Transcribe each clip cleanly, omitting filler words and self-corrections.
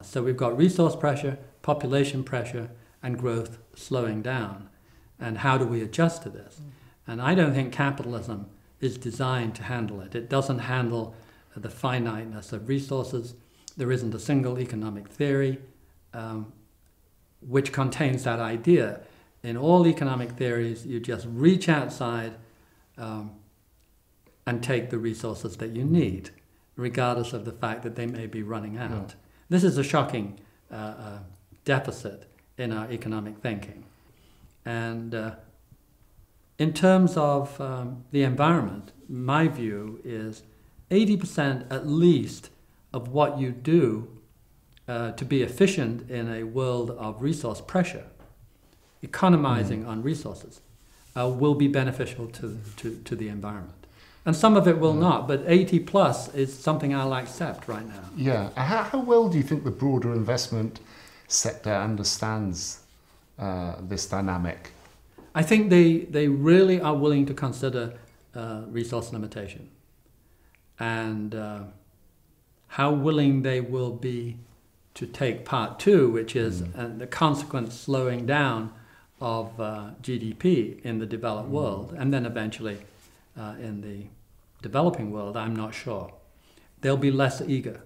So we've got resource pressure, population pressure, and growth slowing down. And how do we adjust to this? And I don't think capitalism is designed to handle it. It doesn't handle the finiteness of resources. There isn't a single economic theory which contains that idea. In all economic theories, you just reach outside and take the resources that you need, regardless of the fact that they may be running out. Yeah. This is a shocking deficit in our economic thinking. And in terms of the environment, my view is 80% at least of what you do to be efficient in a world of resource pressure, economizing on resources, will be beneficial to the environment. And some of it will not, but 80 plus is something I'll accept right now. Yeah. How well do you think the broader investment sector understands this dynamic? I think they really are willing to consider resource limitation, and how willing they will be to take part two, which is the consequent slowing down of GDP in the developed world, and then eventually in the developing world, I'm not sure. They'll be less eager.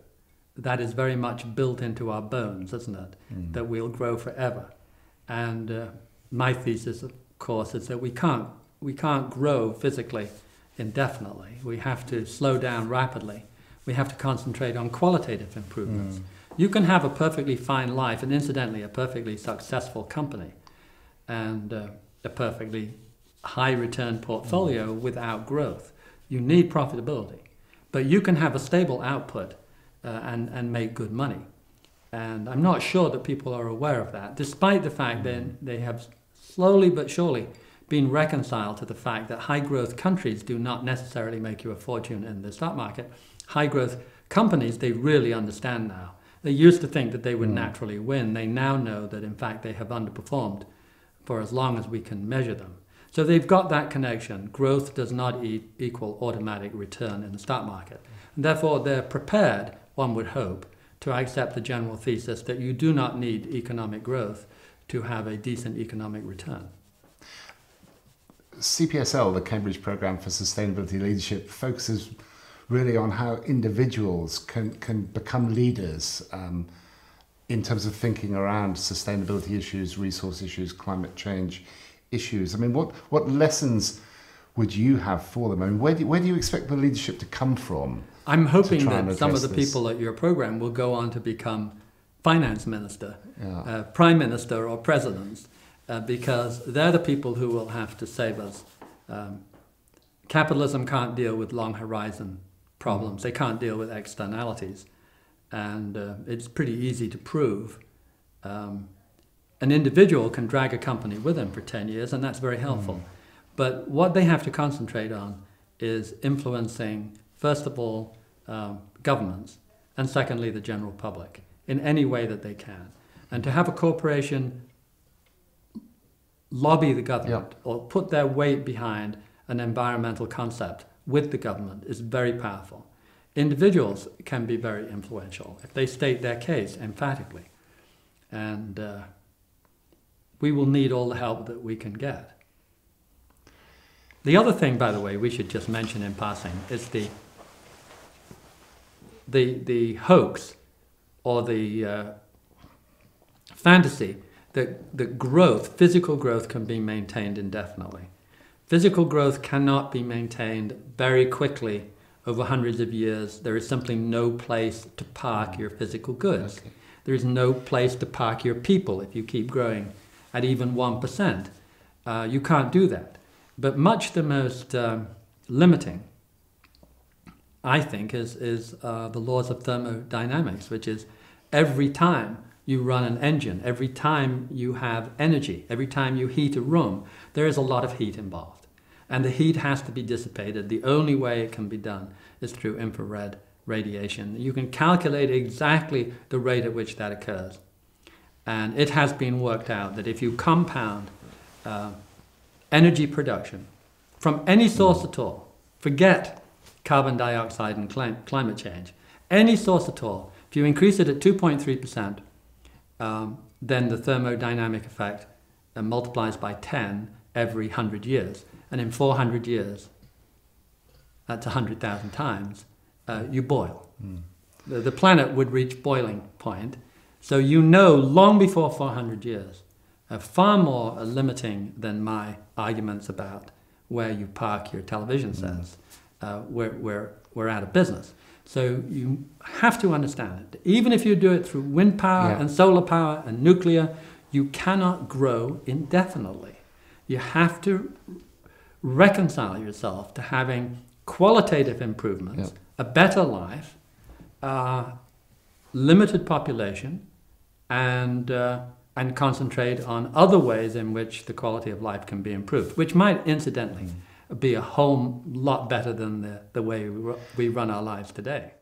That is very much built into our bones, isn't it? That we'll grow forever. And my thesis, of course, is that we can't grow physically indefinitely. We have to slow down rapidly. We have to concentrate on qualitative improvements. You can have a perfectly fine life, and incidentally, a perfectly successful company, and a perfectly high return portfolio without growth. You need profitability, but you can have a stable output and make good money. And I'm not sure that people are aware of that, despite the fact that they have slowly but surely been reconciled to the fact that high growth countries do not necessarily make you a fortune in the stock market. High growth companies, they really understand now. They used to think that they would naturally win. They now know that in fact they have underperformed for as long as we can measure them. So they've got that connection. Growth does not equal automatic return in the stock market. And therefore, they're prepared, one would hope, to accept the general thesis that you do not need economic growth to have a decent economic return. CPSL, the Cambridge Programme for Sustainability Leadership, focuses really on how individuals can become leaders in terms of thinking around sustainability issues, resource issues, climate change issues. I mean, what lessons would you have for them? I mean, where do you expect the leadership to come from? I'm hoping that some of the people at your program will go on to become finance minister, prime minister or presidents, because they're the people who will have to save us. Capitalism can't deal with long horizon problems. They can't deal with externalities. And it's pretty easy to prove. An individual can drag a company with him for 10 years, and that's very helpful. But what they have to concentrate on is influencing, first of all, governments, and secondly, the general public, in any way that they can. And to have a corporation lobby the government or put their weight behind an environmental concept with the government is very powerful. Individuals can be very influential if they state their case emphatically. And we will need all the help that we can get. The other thing, by the way, we should just mention in passing is the hoax or the fantasy that growth, physical growth, can be maintained indefinitely. Physical growth cannot be maintained very quickly over hundreds of years. There is simply no place to park your physical goods. Okay. There is no place to park your people if you keep growing at even 1%. You can't do that. But much the most limiting, I think, is the laws of thermodynamics, which is every time you run an engine, every time you have energy, every time you heat a room, there is a lot of heat involved. And the heat has to be dissipated. The only way it can be done is through infrared radiation. You can calculate exactly the rate at which that occurs. And it has been worked out that if you compound energy production from any source at all, forget carbon dioxide and climate change, any source at all, If you increase it at 2.3%, then the thermodynamic effect multiplies by 10 every 100 years. And in 400 years, that's 100,000 times, you boil. The planet would reach boiling point. So you know long before 400 years, far more limiting than my arguments about where you park your television sets. We're out of business. So you have to understand it. Even if you do it through wind power and solar power and nuclear, you cannot grow indefinitely. You have to reconcile yourself to having qualitative improvements, a better life, limited population, and concentrate on other ways in which the quality of life can be improved, which might incidentally be a whole lot better than the way we run our lives today.